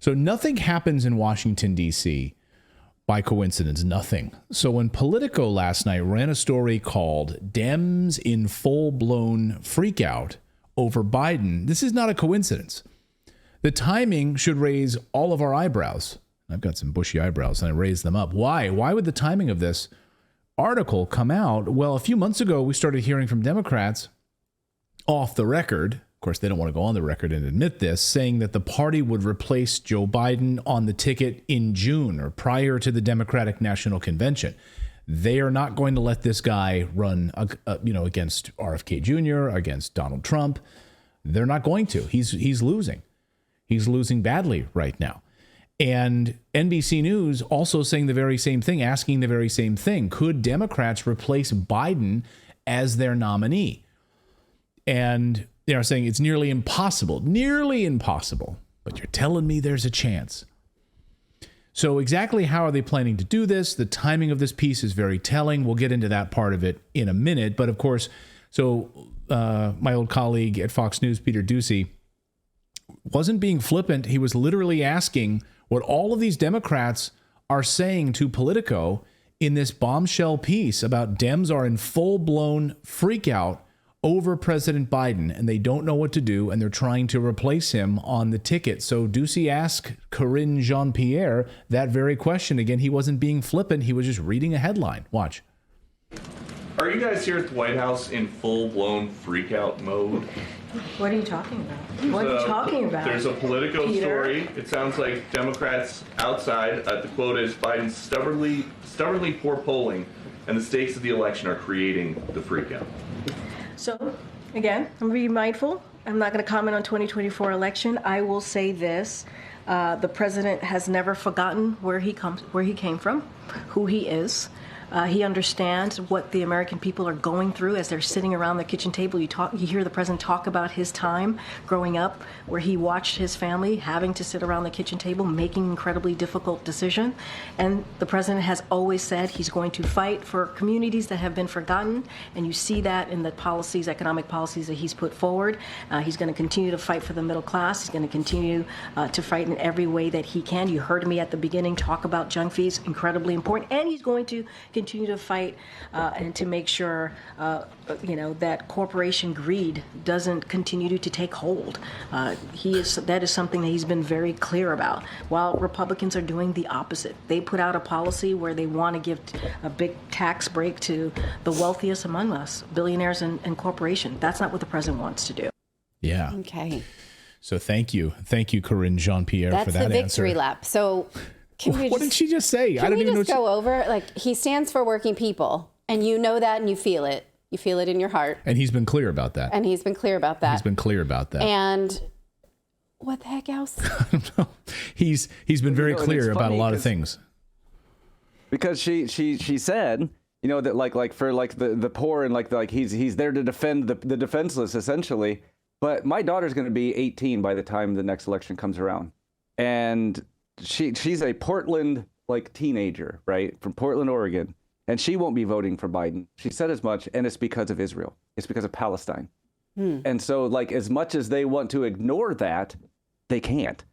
So nothing happens in Washington, D.C. by coincidence, nothing. So when Politico last night ran a story called Dems in full-blown freakout over Biden, this is not a coincidence. The timing should raise all of our eyebrows. I've got some bushy eyebrows and I raised them up. Why? Why would the timing of this article come out? Well, a few months ago, we started hearing from Democrats off the record. Of course, they don't want to go on the record and admit this, saying that the party would replace Joe Biden on the ticket in June or prior to the Democratic National Convention. They are not going to let this guy run, against RFK Jr., against Donald Trump. They're not going to. He's losing. He's losing badly right now. And NBC News also saying the very same thing, asking the very same thing. Could Democrats replace Biden as their nominee? And they are saying it's nearly impossible, but you're telling me there's a chance. So exactly how are they planning to do this? The timing of this piece is very telling. We'll get into that part of it in a minute. But of course, my old colleague at Fox News, Peter Doocy, wasn't being flippant. He was literally asking what all of these Democrats are saying to Politico in this bombshell piece about Dems are in full-blown freakout over President Biden, and they don't know what to do, and they're trying to replace him on the ticket. So Doocy asked Karine Jean-Pierre that very question. Again, he wasn't being flippant. He was just reading a headline. Watch. Are you guys here at the White House in full-blown freakout mode? What are you talking about? What are you talking about? There's a Politico story. It sounds like Democrats outside, the quote is, Biden's stubbornly poor polling and the stakes of the election are creating the freakout. So, again, I'm going to be mindful. I'm not going to comment on 2024 election. I will say this. The president has never forgotten where he came from, who he is. He understands what the American people are going through as they're sitting around the kitchen table. You hear the president talk about his time growing up, where he watched his family having to sit around the kitchen table, making incredibly difficult decisions. And the president has always said he's going to fight for communities that have been forgotten. And you see that in the policies, economic policies that he's put forward. He's going to continue to fight for the middle class. He's going to continue to fight in every way that he can. You heard me at the beginning talk about junk fees, incredibly important. And he's going to continue to fight and to make sure, that corporation greed doesn't continue to take hold. That is something that he's been very clear about, while Republicans are doing the opposite. They put out a policy where they want to give a big tax break to the wealthiest among us, billionaires and corporations. That's not what the president wants to do. Yeah. Okay. So thank you, Karine Jean-Pierre, for that answer. That's the victory lap. So what did she just say? I don't even know. Can we just go over, he stands for working people, and you know that, and you feel it. You feel it in your heart. And he's been clear about that. And what the heck else? I don't know. He's been very clear about a lot of things. Because she said, that for the poor and he's there to defend the defenseless, essentially. But my daughter's going to be 18 by the time the next election comes around, and she's a Portland teenager, right, from Portland, Oregon, and she won't be voting for Biden. She said as much, and it's because of Israel. It's because of Palestine. And so as much as they want to ignore that, they can't.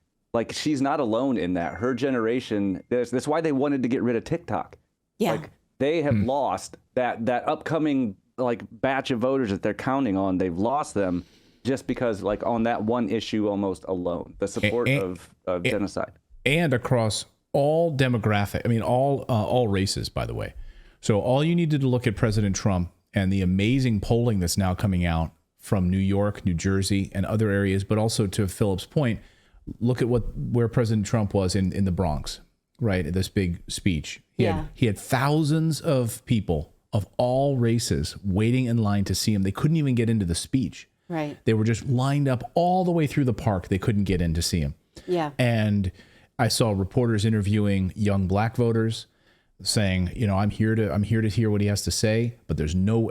She's not alone in that. Her generation, that's why they wanted to get rid of TikTok. Yeah. They have lost that upcoming batch of voters that they're counting on. They've lost them just because on that one issue almost alone, the support of genocide. And across all demographic, all races, by the way. So all you need to look at President Trump and the amazing polling that's now coming out from New York, New Jersey, and other areas, but also to Philip's point, look at where President Trump was in the Bronx, right? At this big speech. He had thousands of people of all races waiting in line to see him. They couldn't even get into the speech. Right. They were just lined up all the way through the park. They couldn't get in to see him. Yeah. And I saw reporters interviewing young black voters saying, I'm here to hear what he has to say, but there's no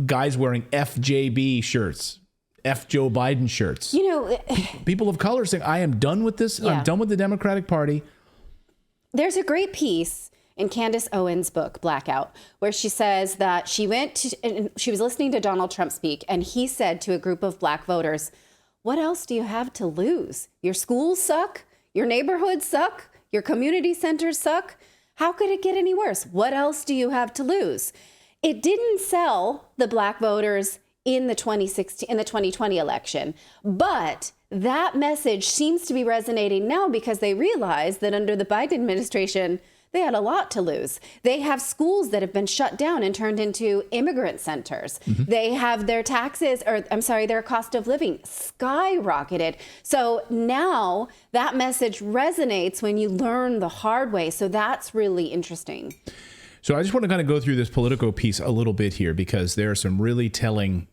guys wearing FJB shirts, F Joe Biden shirts. People of color saying, I am done with this. Yeah. I'm done with the Democratic Party. There's a great piece in Candace Owens' book, Blackout, where she says that she was listening to Donald Trump speak, and he said to a group of black voters, what else do you have to lose? Your schools suck. Your neighborhoods suck. Your community centers suck. How could it get any worse? What else do you have to lose? It didn't sell the black voters in the 2020 election, but that message seems to be resonating now because they realize that under the Biden administration, they had a lot to lose. They have schools that have been shut down and turned into immigrant centers. They have their taxes, or I'm sorry, their cost of living skyrocketed. So now that message resonates when you learn the hard way. So that's really interesting. So I just want to kind of go through this Politico piece a little bit here because there are some really telling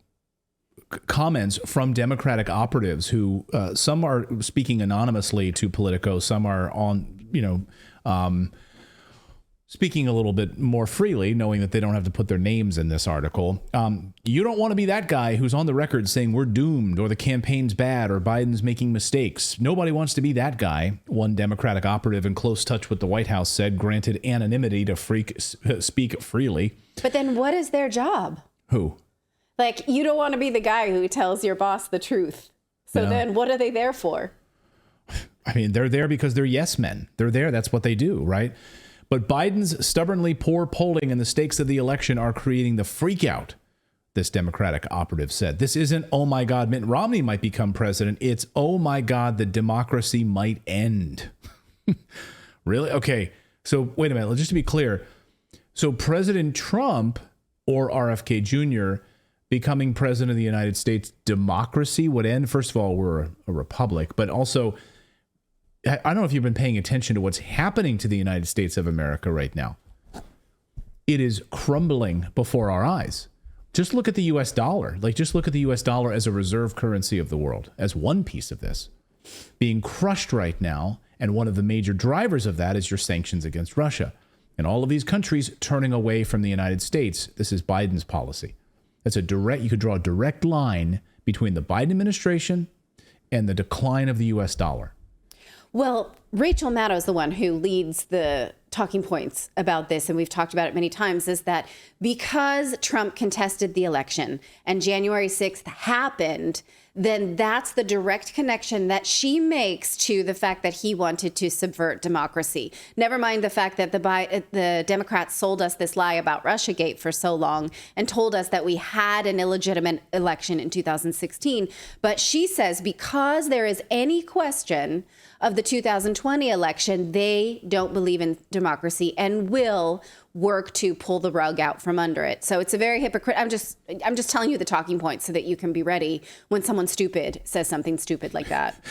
comments from Democratic operatives who some are speaking anonymously to Politico, some are on, speaking a little bit more freely, knowing that they don't have to put their names in this article. You don't want to be that guy who's on the record saying we're doomed or the campaign's bad or Biden's making mistakes. Nobody wants to be that guy, one Democratic operative in close touch with the White House said, granted anonymity to speak freely. But then what is their job? Who? Like, you don't want to be the guy who tells your boss the truth. So then what are they there for? I mean, they're there because they're yes men. They're there. That's what they do, right? But Biden's stubbornly poor polling and the stakes of the election are creating the freakout, this Democratic operative said. This isn't, oh my God, Mitt Romney might become president. It's, oh my God, the democracy might end. Really? Okay. So wait a minute. Just to be clear. So President Trump or RFK Jr. becoming president of the United States, democracy would end. First of all, we're a republic, but also, I don't know if you've been paying attention to what's happening to the United States of America right now. It is crumbling before our eyes. Just look at the U.S. dollar. Just look at the U.S. dollar as a reserve currency of the world, as one piece of this. Being crushed right now, and one of the major drivers of that is your sanctions against Russia. And all of these countries turning away from the United States. This is Biden's policy. You could draw a direct line between the Biden administration and the decline of the U.S. dollar. Well, Rachel Maddow is the one who leads the talking points about this, and we've talked about it many times, is that because Trump contested the election and January 6th happened, then that's the direct connection that she makes to the fact that he wanted to subvert democracy. Never mind the fact that the Democrats sold us this lie about Russiagate for so long and told us that we had an illegitimate election in 2016. But she says because there is any question of the 2020 election, they don't believe in democracy and will work to pull the rug out from under it. So it's a very hypocrite. I'm just telling you the talking points so that you can be ready when someone stupid says something stupid like that.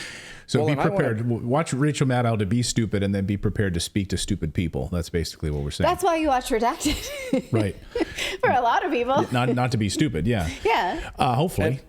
So be prepared. Watch Rachel Maddow to be stupid and then be prepared to speak to stupid people. That's basically what we're saying. That's why you watch Redacted. Right. For a lot of people. Not to be stupid. Yeah. Yeah. Hopefully.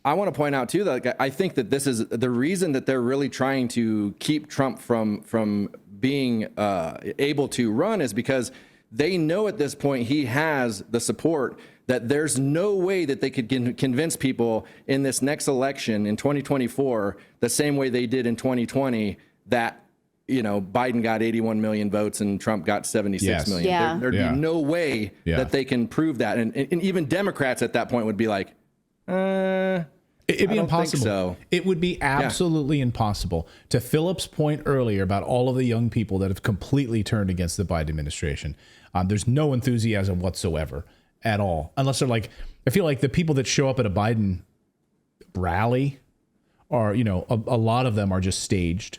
I want to point out too that I think that this is the reason that they're really trying to keep Trump from being able to run is because they know at this point he has the support that there's no way that they could convince people in this next election in 2024 the same way they did in 2020 that Biden got 81 million votes and Trump got 76 million. Yeah. There'd be no way that they can prove that, and even Democrats at that point would be like, it'd be impossible. So. It would be absolutely impossible. To Philip's point earlier about all of the young people that have completely turned against the Biden administration, there's no enthusiasm whatsoever at all. Unless they're like, I feel like the people that show up at a Biden rally are, a lot of them are just staged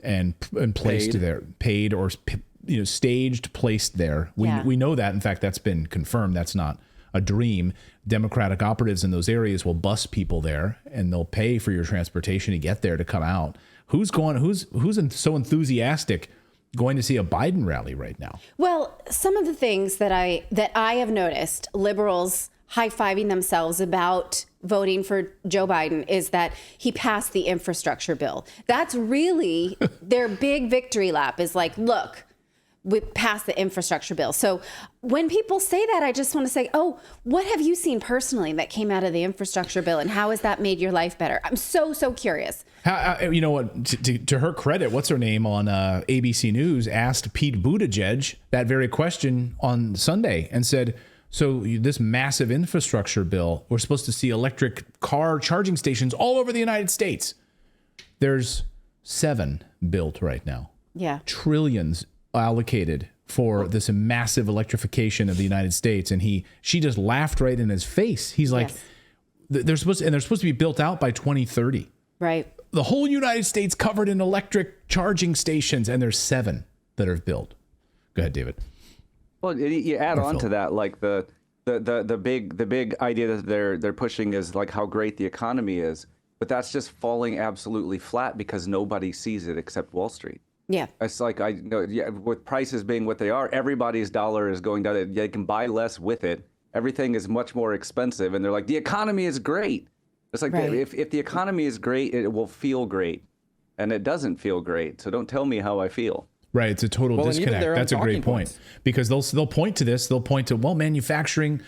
and placed there, paid or, staged, placed there. We know that. In fact, that's been confirmed. That's not a dream. Democratic operatives in those areas will bus people there and they'll pay for your transportation to get there to come out. Who's so enthusiastic going to see a Biden rally right now? Well, some of the things that I have noticed liberals high-fiving themselves about voting for Joe Biden is that he passed the infrastructure bill. That's really their big victory lap, is like, look, we passed the infrastructure bill. So when people say that, I just want to say, oh, what have you seen personally that came out of the infrastructure bill, and how has that made your life better? I'm so curious. You know what? To her credit, what's her name on ABC News asked Pete Buttigieg that very question on Sunday and said, so this massive infrastructure bill, we're supposed to see electric car charging stations all over the United States. There's 7 built right now. Yeah. Trillions allocated for this massive electrification of the United States. And she just laughed right in his face. He's like, Yes. they're supposed to be built out by 2030. Right. The whole United States covered in electric charging stations, and there's 7 that are built. Go ahead, David. Well, you add Or on Phil. to that, like the big idea that they're pushing is like how great the economy is, but that's just falling absolutely flat because nobody sees it except Wall Street. Yeah. It's like with prices being what they are, everybody's dollar is going down. They can buy less with it. Everything is much more expensive, and they're like, the economy is great. It's like Right. if the economy is great, it will feel great, and it doesn't feel great. So don't tell me how I feel. Right, it's a total Well, and even disconnect. their own That's a great talking point. points. Because they'll point to this. They'll point to, well, manufacturing,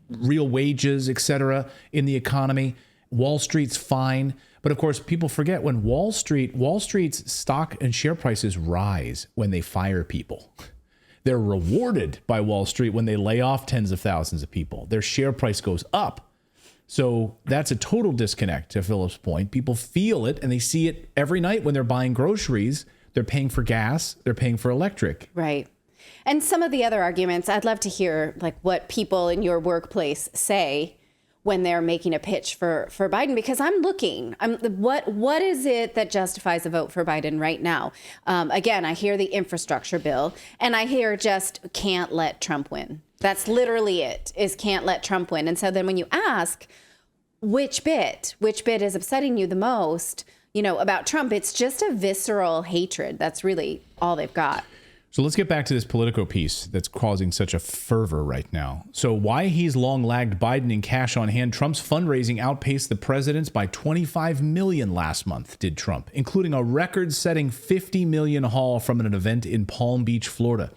real wages, et cetera, in the economy. Wall Street's fine. But of course, people forget when Wall Street's stock and share prices rise when they fire people. They're rewarded by Wall Street when they lay off tens of thousands of people. Their share price goes up. So that's a total disconnect to Philip's point. People feel it and they see it every night when they're buying groceries. They're paying for gas. They're paying for electric. Right. And some of the other arguments, I'd love to hear like what people in your workplace say when they're making a pitch for Biden, because what is it that justifies a vote for Biden right now? Again, I hear the infrastructure bill and I hear just can't let Trump win. That's literally it, is can't let Trump win. And so then when you ask which bit is upsetting you the most, about Trump, it's just a visceral hatred. That's really all they've got. So let's get back to this Politico piece that's causing such a fervor right now. So why he's long lagged Biden in cash on hand. Trump's fundraising outpaced the president's by 25 million last month, did Trump, including a record-setting 50 million haul from an event in Palm Beach, Florida.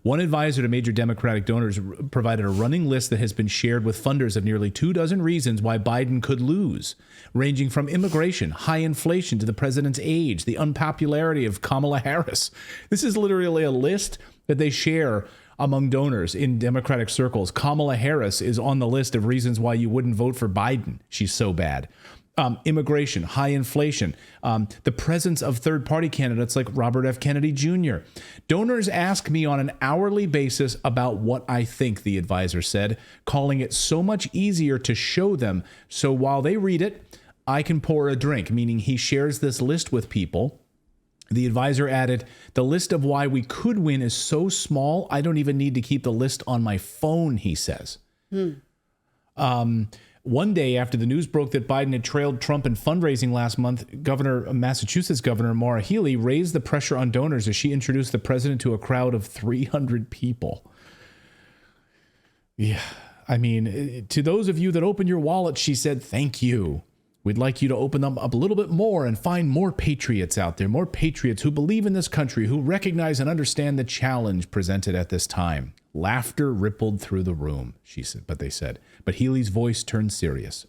One advisor to major Democratic donors provided a running list that has been shared with funders of nearly 24 reasons why Biden could lose, ranging from immigration, high inflation, to the president's age, the unpopularity of Kamala Harris. This is literally a list that they share among donors in Democratic circles. Kamala Harris is on the list of reasons why you wouldn't vote for Biden. She's so bad. Immigration, high inflation, the presence of third-party candidates like Robert F. Kennedy Jr. Donors ask me on an hourly basis about what I think, the advisor said, calling it so much easier to show them. So while they read it, I can pour a drink, meaning he shares this list with people. The advisor added, the list of why we could win is so small, I don't even need to keep the list on my phone, he says. One day after the news broke that Biden had trailed Trump in fundraising last month, Massachusetts Governor Maura Healey raised the pressure on donors as she introduced the president to a crowd of 300 people. Yeah, I mean, to those of you that open your wallet, she said, thank you. We'd like you to open them up a little bit more and find more patriots out there, more patriots who believe in this country, who recognize and understand the challenge presented at this time. Laughter rippled through the room, she said, but Healey's voice turned serious.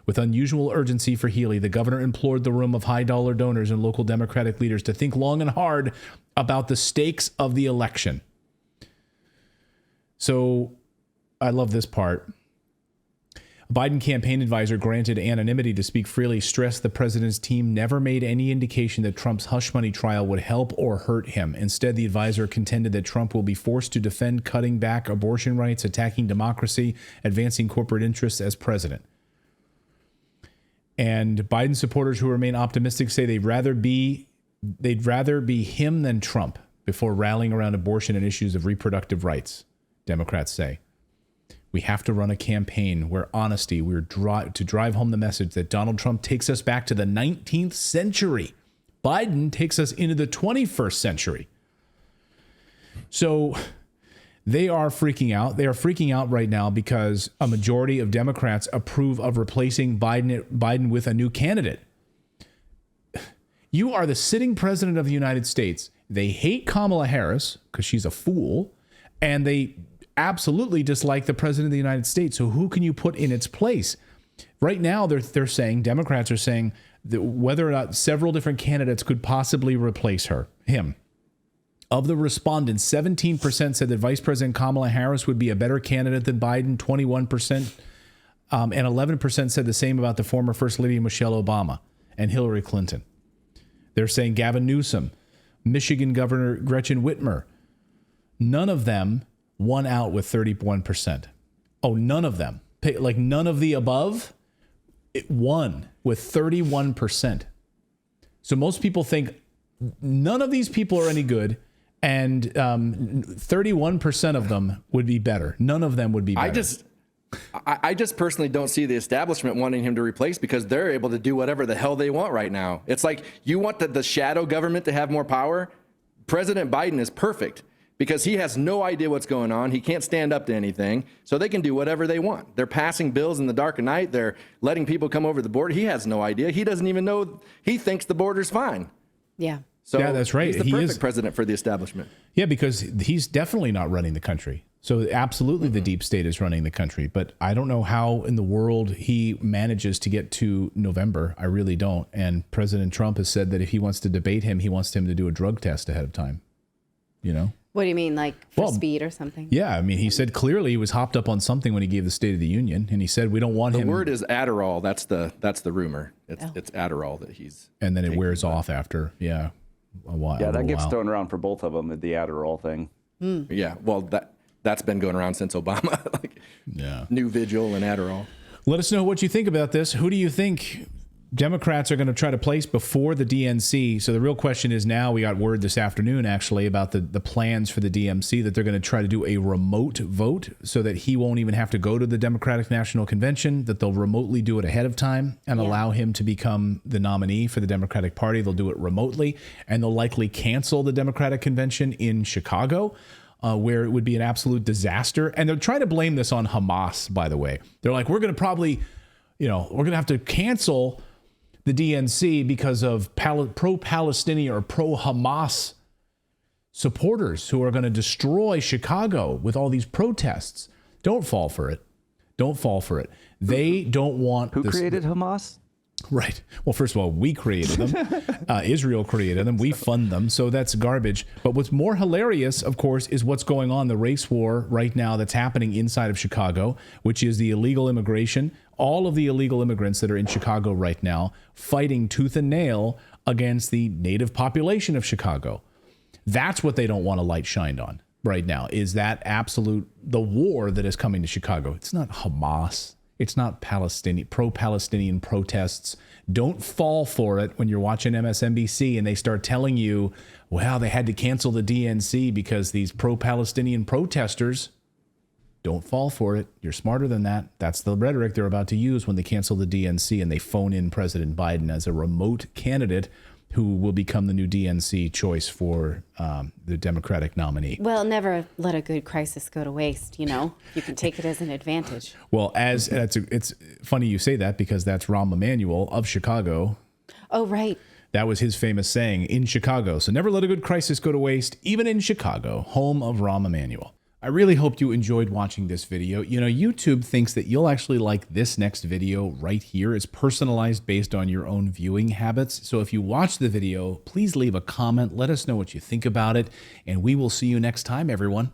With unusual urgency for Healey, the governor implored the room of high-dollar donors and local Democratic leaders to think long and hard about the stakes of the election. So I love this part. A Biden campaign advisor granted anonymity to speak freely stressed the president's team never made any indication that Trump's hush money trial would help or hurt him. Instead, the advisor contended that Trump will be forced to defend cutting back abortion rights, attacking democracy, advancing corporate interests as president. And Biden supporters who remain optimistic say they'd rather be him than Trump before rallying around abortion and issues of reproductive rights, Democrats say. We have to run a campaign where honesty, to drive home the message that Donald Trump takes us back to the 19th century. Biden takes us into the 21st century. So they are freaking out. They are freaking out right now because a majority of Democrats approve of replacing Biden with a new candidate. You are the sitting president of the United States. They hate Kamala Harris because she's a fool, and they absolutely dislike the president of the United States. So who can you put in its place? Right now, they're saying, Democrats are saying that whether or not several different candidates could possibly replace him. Of the respondents, 17% said that Vice President Kamala Harris would be a better candidate than Biden, 21%, and 11% said the same about the former First Lady Michelle Obama and Hillary Clinton. They're saying Gavin Newsom, Michigan Governor Gretchen Whitmer. None of them won out with 31%. Oh, none of them. Like none of the above, it won with 31%. So most people think none of these people are any good, and 31% of them would be better. None of them would be better. I just personally don't see the establishment wanting him to replace, because they're able to do whatever the hell they want right now. It's like, you want the shadow government to have more power? President Biden is perfect, because he has no idea what's going on. He can't stand up to anything, so they can do whatever they want. They're passing bills in the dark of night. They're letting people come over the border. He has no idea. He doesn't even know. He thinks the border's fine. Yeah. So yeah, that's right. He's the perfect president for the establishment. Yeah, because he's definitely not running the country. So absolutely the deep state is running the country. But I don't know how in the world he manages to get to November. I really don't. And President Trump has said that if he wants to debate him, he wants him to do a drug test ahead of time. You know? What do you mean, like for speed or something? Yeah, I mean, he said clearly he was hopped up on something when he gave the State of the Union, and he said we don't want him. The word is Adderall. That's the rumor. It's Adderall that he's. And then it wears off after, a while. Yeah, that gets thrown around for both of them, the Adderall thing. Yeah, well, that's been going around since Obama. New Vigil and Adderall. Let us know what you think about this. Who do you think Democrats are going to try to place before the DNC? So the real question is, now we got word this afternoon actually about the plans for the DMC, that they're going to try to do a remote vote so that he won't even have to go to the Democratic National Convention, that they'll remotely do it ahead of time and allow him to become the nominee for the Democratic Party. They'll do it remotely, and they'll likely cancel the Democratic Convention in Chicago, where it would be an absolute disaster. And they're trying to blame this on Hamas, by the way. They're like, we're going to probably, we're going to have to cancel the DNC because of pro-Palestinian or pro-Hamas supporters who are going to destroy Chicago with all these protests. Don't fall for it. Don't fall for it. They don't want... Who created Hamas? Right. Well, first of all, we created them. Israel created them. We fund them. So that's garbage. But what's more hilarious, of course, is what's going on, the race war right now that's happening inside of Chicago, which is the illegal immigration. All of the illegal immigrants that are in Chicago right now fighting tooth and nail against the native population of Chicago. That's what they don't want a light shined on right now, is that the war that is coming to Chicago. It's not Hamas. It's not pro-Palestinian protests. Don't fall for it when you're watching MSNBC and they start telling you, well, they had to cancel the DNC because these pro-Palestinian protesters. Don't fall for it. You're smarter than that. That's the rhetoric they're about to use when they cancel the DNC and they phone in President Biden as a remote candidate who will become the new DNC choice for the Democratic nominee. Well, never let a good crisis go to waste. You can take it as an advantage. Well, it's funny you say that, because that's Rahm Emanuel of Chicago. Oh, right. That was his famous saying in Chicago. So never let a good crisis go to waste, even in Chicago, home of Rahm Emanuel. I really hope you enjoyed watching this video. YouTube thinks that you'll actually like this next video right here. It's personalized based on your own viewing habits. So if you watch the video, please leave a comment. Let us know what you think about it. And we will see you next time, everyone.